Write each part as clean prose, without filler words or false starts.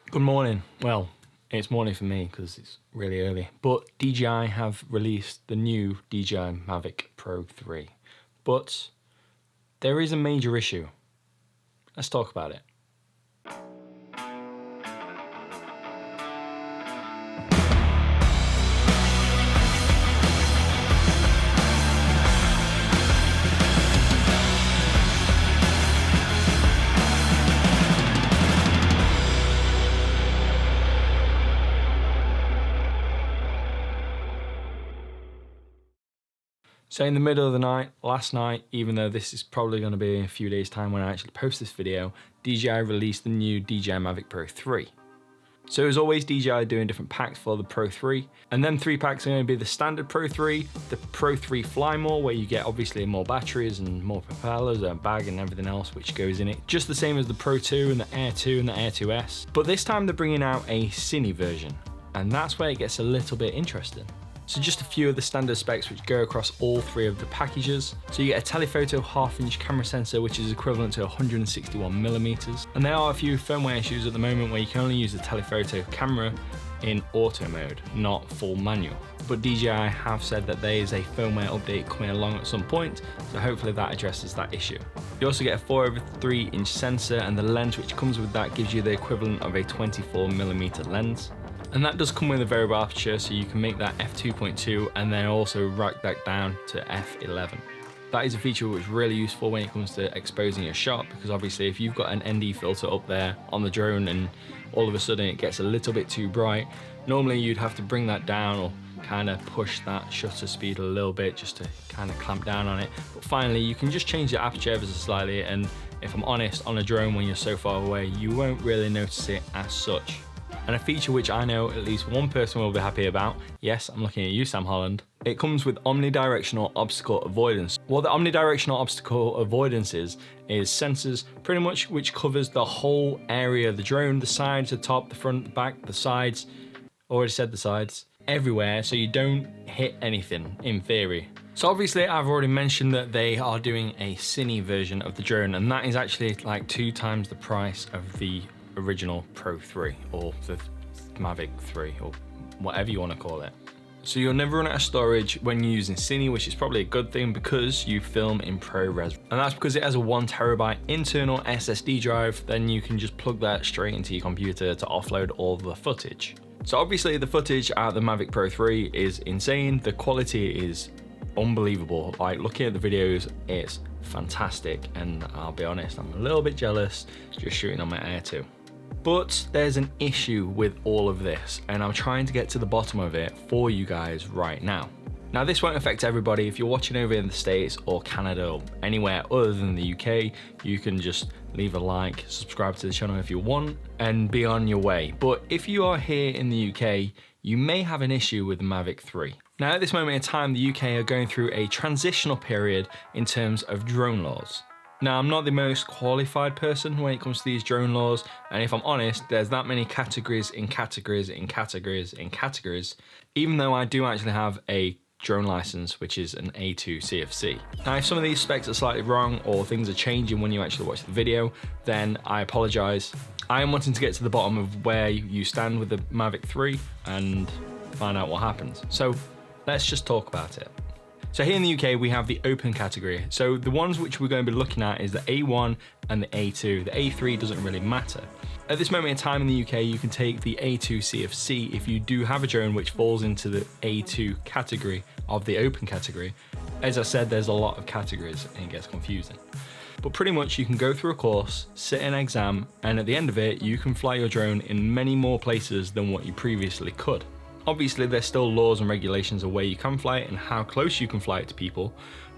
Good morning. Well, it's morning for me because it's really early. But DJI have released the new DJI Mavic Pro 3. But there is a major issue. Let's talk about it. So in the middle of the night, last night, even though this is probably going to be a few days time when I actually post this video, DJI released the new DJI Mavic Pro 3. So as always, DJI doing different packs for the Pro 3. And then 3 packs are going to be the standard Pro 3, the Pro 3 Fly More, where you get obviously more batteries and more propellers, a bag and everything else which goes in it. Just the same as the Pro 2 and the Air 2 and the Air 2S. But this time they're bringing out a Cine version. And that's where it gets a little bit interesting. So just a few of the standard specs which go across all 3 of the packages. So you get a telephoto 1/2-inch camera sensor, which is equivalent to 161mm. And there are a few firmware issues at the moment where you can only use the telephoto camera in auto mode, not full manual. But DJI have said that there is a firmware update coming along at some point, so hopefully that addresses that issue. You also get a 4/3-inch sensor, and the lens which comes with that gives you the equivalent of a 24mm lens. And that does come with a variable aperture, so you can make that f2.2 and then also rack that down to f11. That is a feature which is really useful when it comes to exposing your shot, because obviously if you've got an ND filter up there on the drone and all of a sudden it gets a little bit too bright, normally you'd have to bring that down or kind of push that shutter speed a little bit just to kind of clamp down on it. But finally, you can just change the aperture ever so slightly, and if I'm honest, on a drone when you're so far away, you won't really notice it as such. And a feature which I know at least one person will be happy about, yes, I'm looking at you, Sam Holland, it comes with omnidirectional obstacle avoidance. What the omnidirectional obstacle avoidance is sensors pretty much which covers the whole area of the drone, the sides, the top, the front, the back, the sides, already said the sides, everywhere, so you don't hit anything in theory. So obviously I've already mentioned that they are doing a Cine version of the drone, and that is actually like 2 times the price of the original Pro 3 or the Mavic 3 or whatever you want to call it. So you'll never run out of storage when you're using Cine, which is probably a good thing because you film in ProRes. And that's because it has a 1TB internal SSD drive, then you can just plug that straight into your computer to offload all the footage. So obviously the footage out of the Mavic Pro 3 is insane. The quality is unbelievable. Like, looking at the videos, it's fantastic, and I'll be honest, I'm a little bit jealous just shooting on my Air 2. But there's an issue with all of this, and I'm trying to get to the bottom of it for you guys right now. Now, this won't affect everybody. If you're watching over in the States or Canada or anywhere other than the UK, you can just leave a like, subscribe to the channel if you want, and be on your way. But if you are here in the UK, you may have an issue with the Mavic 3. Now, at this moment in time, the UK are going through a transitional period in terms of drone laws. Now, I'm not the most qualified person when it comes to these drone laws, and if I'm honest, there's that many categories in categories in categories in categories, even though I do actually have a drone license, which is an A2 CFC. Now, if some of these specs are slightly wrong or things are changing when you actually watch the video, then I apologize. I am wanting to get to the bottom of where you stand with the Mavic 3 and find out what happens. So let's just talk about it. So here in the UK, we have the open category. So the ones which we're going to be looking at is the A1 and the A2. The A3 doesn't really matter. At this moment in time in the UK, you can take the A2 CFC if you do have a drone which falls into the A2 category of the open category. As I said, there's a lot of categories and it gets confusing. But pretty much you can go through a course, sit an exam, and at the end of it, you can fly your drone in many more places than what you previously could. Obviously, there's still laws and regulations of where you can fly it and how close you can fly it to people,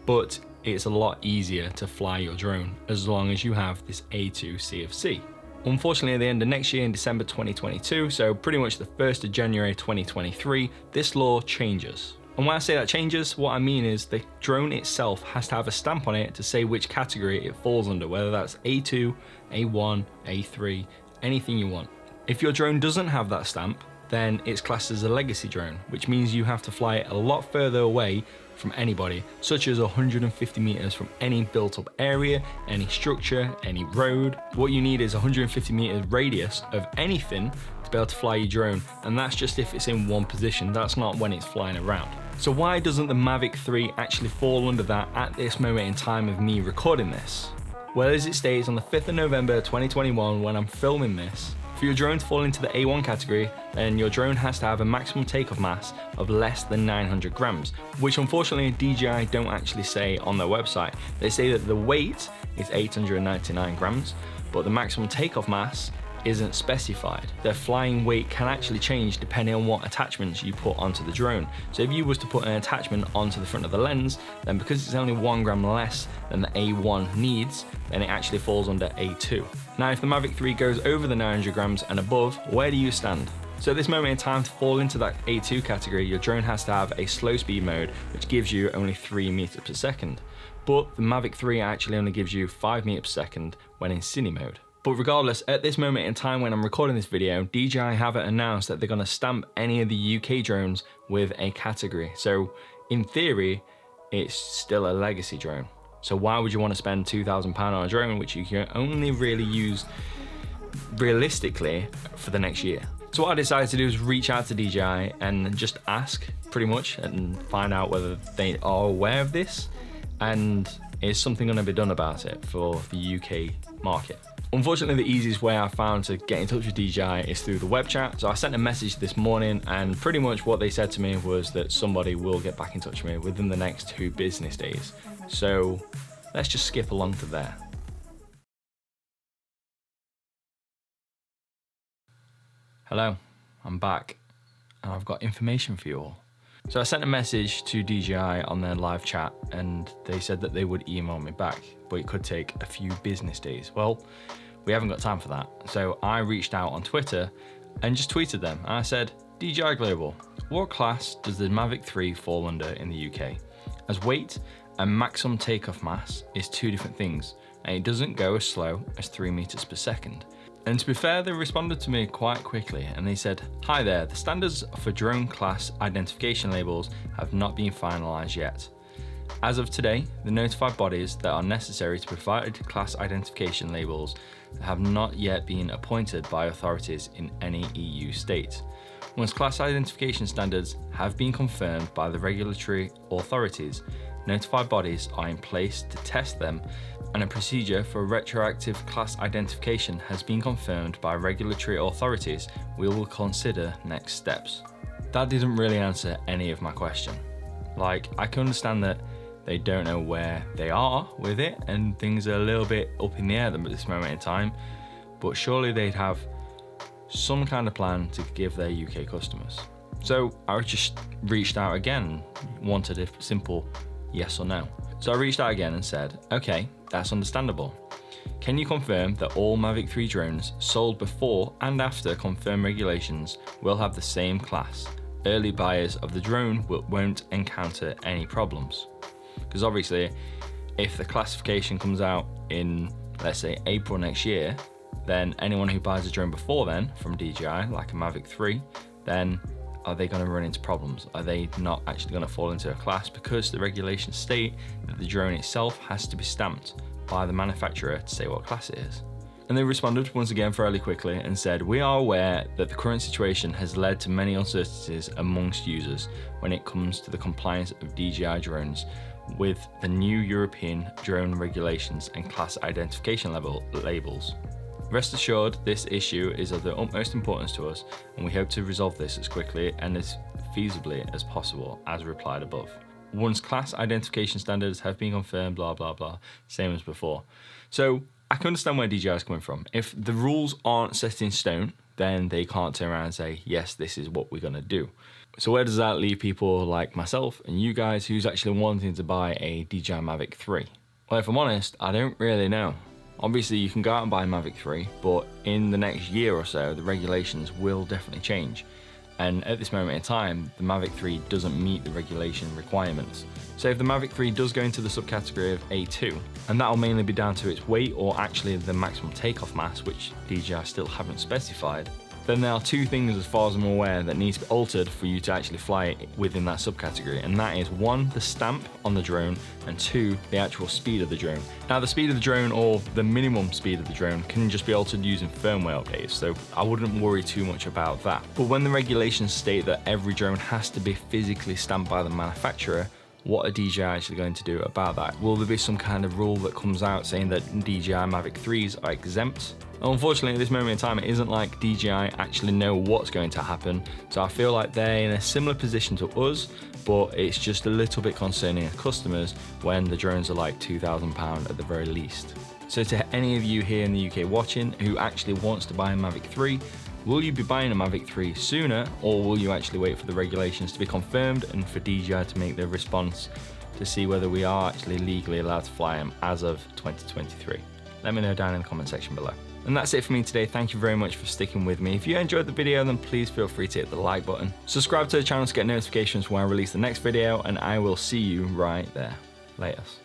but it's a lot easier to fly your drone as long as you have this A2 CFC. Unfortunately, at the end of next year in December 2022, so pretty much the 1st of January 2023, this law changes. And when I say that changes, what I mean is the drone itself has to have a stamp on it to say which category it falls under, whether that's A2, A1, A3, anything you want. If your drone doesn't have that stamp, then it's classed as a legacy drone, which means you have to fly it a lot further away from anybody, such as 150 meters from any built up area, any structure, any road. What you need is 150 meters radius of anything to be able to fly your drone, and that's just if it's in one position, that's not when it's flying around. So why doesn't the Mavic 3 actually fall under that at this moment in time of me recording this? Well, as it states on the 5th of November 2021 when I'm filming this, for your drone to fall into the A1 category, then your drone has to have a maximum takeoff mass of less than 900 grams, which unfortunately DJI don't actually say on their website. They say that the weight is 899 grams, but the maximum takeoff mass isn't specified. Their flying weight can actually change depending on what attachments you put onto the drone. So if you was to put an attachment onto the front of the lens, then because it's only 1 gram less than the A1 needs, then it actually falls under A2. Now, if the Mavic 3 goes over the 900 grams and above, where do you stand? So at this moment in time, to fall into that A2 category, your drone has to have a slow speed mode, which gives you only 3 meters per second. But the Mavic 3 actually only gives you 5 meters per second when in cine mode. But regardless, at this moment in time when I'm recording this video, DJI haven't announced that they're going to stamp any of the UK drones with a category. So in theory, it's still a legacy drone. So why would you want to spend £2,000 on a drone which you can only really use realistically for the next year? So what I decided to do is reach out to DJI and just ask pretty much and find out whether they are aware of this and is something going to be done about it for the UK market. Unfortunately, the easiest way I found to get in touch with DJI is through the web chat. So I sent a message this morning and pretty much what they said to me was that somebody will get back in touch with me within the next 2 business days. So let's just skip along to there. Hello, I'm back and I've got information for you all. So I sent a message to DJI on their live chat and they said that they would email me back, but it could take a few business days. Well, we haven't got time for that. So I reached out on Twitter and just tweeted them. And I said, DJI Global, what class does the Mavic 3 fall under in the UK? As weight and maximum takeoff mass is 2 different things, and it doesn't go as slow as 3 meters per second. And to be fair, they responded to me quite quickly and they said, hi there, the standards for drone class identification labels have not been finalized yet. As of today, the notified bodies that are necessary to provide class identification labels have not yet been appointed by authorities in any EU state. Once class identification standards have been confirmed by the regulatory authorities, notified bodies are in place to test them, and a procedure for retroactive class identification has been confirmed by regulatory authorities. We will consider next steps. That didn't really answer any of my question. Like, I can understand that they don't know where they are with it and things are a little bit up in the air at this moment in time, but surely they'd have some kind of plan to give their UK customers. So I just reached out again, wanted a simple yes or no. So I reached out again and said, okay, that's understandable. Can you confirm that all Mavic 3 drones sold before and after confirmed regulations will have the same class? Early buyers of the drone won't encounter any problems. Because obviously, if the classification comes out in, let's say, April next year, then anyone who buys a drone before then from DJI, like a Mavic 3, then are they going to run into problems? Are they not actually going to fall into a class because the regulations state that the drone itself has to be stamped by the manufacturer to say what class it is? And they responded once again fairly quickly and said, we are aware that the current situation has led to many uncertainties amongst users when it comes to the compliance of DJI drones with the new European drone regulations and class identification labels. Rest assured, this issue is of the utmost importance to us, and we hope to resolve this as quickly and as feasibly as possible, as replied above. Once class identification standards have been confirmed, blah, blah, blah, same as before. So I can understand where DJI is coming from. If the rules aren't set in stone, then they can't turn around and say, yes, this is what we're gonna do. So where does that leave people like myself and you guys who's actually wanting to buy a DJI Mavic 3? Well, if I'm honest, I don't really know. Obviously, you can go out and buy a Mavic 3, but in the next year or so, the regulations will definitely change. And at this moment in time, the Mavic 3 doesn't meet the regulation requirements. So if the Mavic 3 does go into the subcategory of A2, and that will mainly be down to its weight or actually the maximum takeoff mass, which DJI still haven't specified, then there are two things, as far as I'm aware, that needs to be altered for you to actually fly it within that subcategory, and that is 1, the stamp on the drone, and 2, the actual speed of the drone. Now, the speed of the drone, or the minimum speed of the drone, can just be altered using firmware updates, so I wouldn't worry too much about that. But when the regulations state that every drone has to be physically stamped by the manufacturer, what are DJI actually going to do about that? Will there be some kind of rule that comes out saying that DJI Mavic 3s are exempt? Unfortunately, at this moment in time, it isn't like DJI actually know what's going to happen, so I feel like they're in a similar position to us, but it's just a little bit concerning as customers when the drones are like £2,000 at the very least. So to any of you here in the UK watching who actually wants to buy a Mavic 3, will you be buying a Mavic 3 sooner, or will you actually wait for the regulations to be confirmed and for DJI to make their response to see whether we are actually legally allowed to fly them as of 2023? Let me know down in the comment section below. And that's it for me today. Thank you very much for sticking with me. If you enjoyed the video, then please feel free to hit the like button. Subscribe to the channel to get notifications when I release the next video, and I will see you right there. Laters.